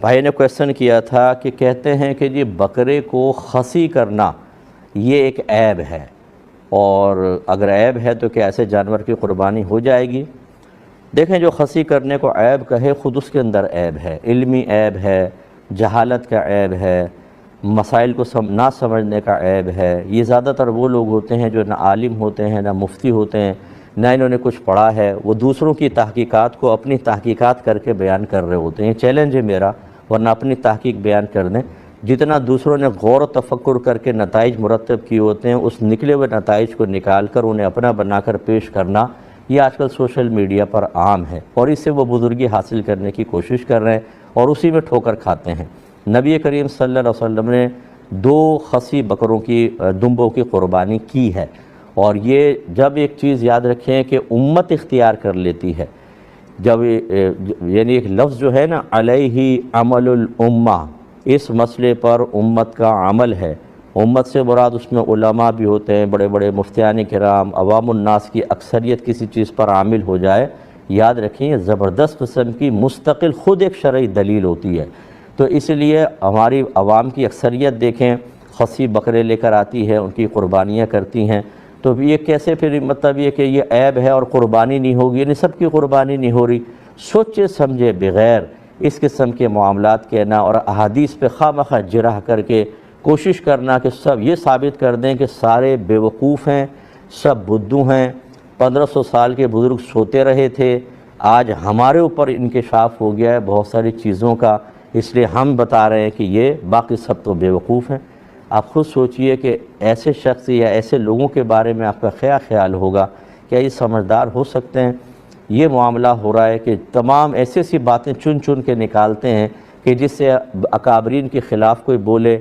بھائی نے کویسچن کیا تھا کہ کہتے ہیں کہ جی بکرے کو خصی کرنا یہ ایک عیب ہے، اور اگر عیب ہے تو کیا ایسے جانور کی قربانی ہو جائے گی؟ دیکھیں، جو خصی کرنے کو عیب کہے خود اس کے اندر عیب ہے، علمی عیب ہے، جہالت کا عیب ہے، مسائل کو نہ سمجھنے کا عیب ہے۔ یہ زیادہ تر وہ لوگ ہوتے ہیں جو نہ عالم ہوتے ہیں، نہ مفتی ہوتے ہیں، نہ انہوں نے کچھ پڑھا ہے، وہ دوسروں کی تحقیقات کو اپنی تحقیقات کر کے بیان کر رہے ہوتے ہیں۔ چیلنج ہے میرا، ورنہ اپنی تحقیق بیان کر دیں۔ جتنا دوسروں نے غور و تفکر کر کے نتائج مرتب کیے ہوتے ہیں، اس نکلے ہوئے نتائج کو نکال کر انہیں اپنا بنا کر پیش کرنا، یہ آج کل سوشل میڈیا پر عام ہے، اور اس سے وہ بزرگی حاصل کرنے کی کوشش کر رہے ہیں اور اسی میں ٹھوکر کھاتے ہیں۔ نبی کریم صلی اللہ علیہ وسلم نے 2 خصی بکروں کی دمبوں کی قربانی کی ہے، اور یہ جب ایک چیز یاد رکھیں کہ امت اختیار کر لیتی ہے، جب یعنی ایک لفظ جو ہے نا علیہ عمل الامہ، اس مسئلے پر امت کا عمل ہے۔ امت سے مراد اس میں علماء بھی ہوتے ہیں، بڑے بڑے مفتیان کرام، عوام الناس کی اکثریت کسی چیز پر عامل ہو جائے، یاد رکھیں یہ زبردست قسم کی مستقل خود ایک شرعی دلیل ہوتی ہے۔ تو اس لیے ہماری عوام کی اکثریت دیکھیں خصی بکرے لے کر آتی ہے، ان کی قربانیاں کرتی ہیں، تو یہ کیسے پھر مطلب یہ کہ یہ عیب ہے اور قربانی نہیں ہوگی، یعنی سب کی قربانی نہیں ہو رہی؟ سوچے سمجھے بغیر اس قسم کے معاملات کہنا اور احادیث پہ خواہ جرح کر کے کوشش کرنا کہ سب یہ ثابت کر دیں کہ سارے بیوقوف ہیں، سب بدھو ہیں، 1500 سال کے بزرگ سوتے رہے تھے، آج ہمارے اوپر انکشاف ہو گیا ہے بہت ساری چیزوں کا، اس لیے ہم بتا رہے ہیں کہ یہ باقی سب تو بیوقوف ہیں۔ آپ خود سوچئے کہ ایسے شخص یا ایسے لوگوں کے بارے میں آپ کا کیا خیال ہوگا؟ کیا یہ سمجھدار ہو سکتے ہیں؟ یہ معاملہ ہو رہا ہے کہ تمام ایسی باتیں چن چن کے نکالتے ہیں کہ جس سے اکابرین کے خلاف کوئی بولے،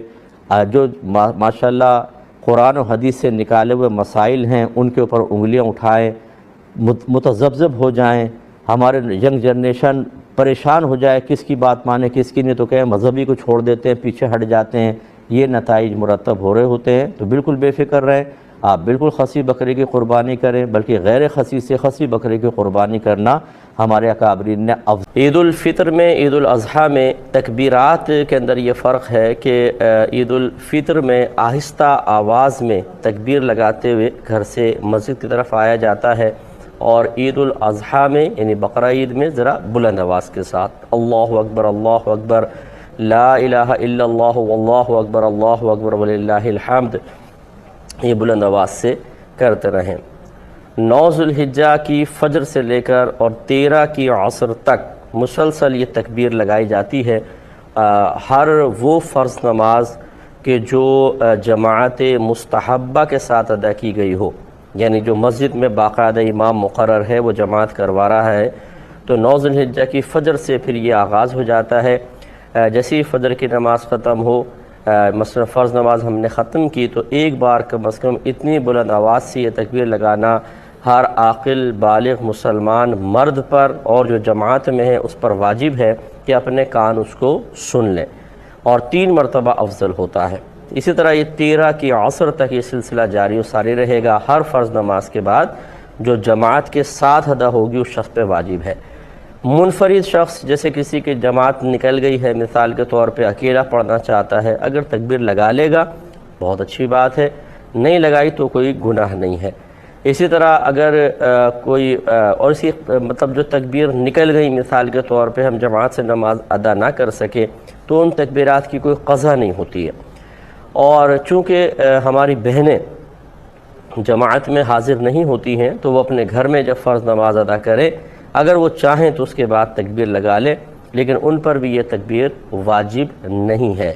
جو ماشاءاللہ قرآن و حدیث سے نکالے ہوئے مسائل ہیں ان کے اوپر انگلیاں اٹھائیں، متذبذب ہو جائیں، ہمارے ینگ جنریشن پریشان ہو جائے کس کی بات مانے کس کی نہیں، تو کہیں مذہبی کو چھوڑ دیتے ہیں، پیچھے ہٹ جاتے ہیں، یہ نتائج مرتب ہو رہے ہوتے ہیں۔ تو بالکل بے فکر رہیں، آپ بالکل خصی بکرے کی قربانی کریں، بلکہ غیر خصی سے خصی بکرے کی قربانی کرنا ہمارے اکابرین نے عید الفطر میں، عید الاضحیٰ میں تکبیرات کے اندر یہ فرق ہے کہ عید الفطر میں آہستہ آواز میں تکبیر لگاتے ہوئے گھر سے مسجد کی طرف آیا جاتا ہے، اور عید الاضحیٰ میں یعنی بقرہ عید میں ذرا بلند آواز کے ساتھ اللہ اکبر لا الہ الا اللہ واللہ اکبر وللہ الحمد، یہ بلند آواز سے کرتے رہیں۔ 9 ذو الحجہ کی فجر سے لے کر اور 13 کی عصر تک مسلسل یہ تکبیر لگائی جاتی ہے۔ ہر وہ فرض نماز کہ جو جماعت مستحبہ کے ساتھ ادا کی گئی ہو، یعنی جو مسجد میں باقاعدہ امام مقرر ہے وہ جماعت کروا رہا ہے، تو 9 ذو الحجہ کی فجر سے پھر یہ آغاز ہو جاتا ہے۔ جیسے ہی فجر کی نماز ختم ہو، مثلا فرض نماز ہم نے ختم کی، تو ایک بار کم از کم اتنی بلند آواز سے یہ تکبیر لگانا ہر عاقل بالغ مسلمان مرد پر اور جو جماعت میں ہے اس پر واجب ہے کہ اپنے کان اس کو سن لیں، اور 3 مرتبہ افضل ہوتا ہے۔ اسی طرح یہ 13 کی عصر تک یہ سلسلہ جاری و ساری رہے گا، ہر فرض نماز کے بعد جو جماعت کے ساتھ ادا ہوگی اس شخص پہ واجب ہے۔ منفرد شخص جیسے کسی کی جماعت نکل گئی ہے، مثال کے طور پہ اکیلا پڑھنا چاہتا ہے، اگر تکبیر لگا لے گا بہت اچھی بات ہے، نہیں لگائی تو کوئی گناہ نہیں ہے۔ اسی طرح اگر کوئی اور اسی مطلب جو تکبیر نکل گئی، مثال کے طور پہ ہم جماعت سے نماز ادا نہ کر سکے، تو ان تکبیرات کی کوئی قضا نہیں ہوتی ہے۔ اور چونکہ ہماری بہنیں جماعت میں حاضر نہیں ہوتی ہیں تو وہ اپنے گھر میں جب فرض نماز ادا کرے، اگر وہ چاہیں تو اس کے بعد تکبیر لگا لے، لیکن ان پر بھی یہ تکبیر واجب نہیں ہے۔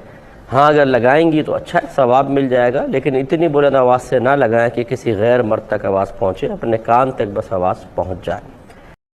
ہاں اگر لگائیں گی تو اچھا ثواب مل جائے گا، لیکن اتنی بلند آواز سے نہ لگائیں کہ کسی غیر مرد تک آواز پہنچے، اپنے کان تک بس آواز پہنچ جائے۔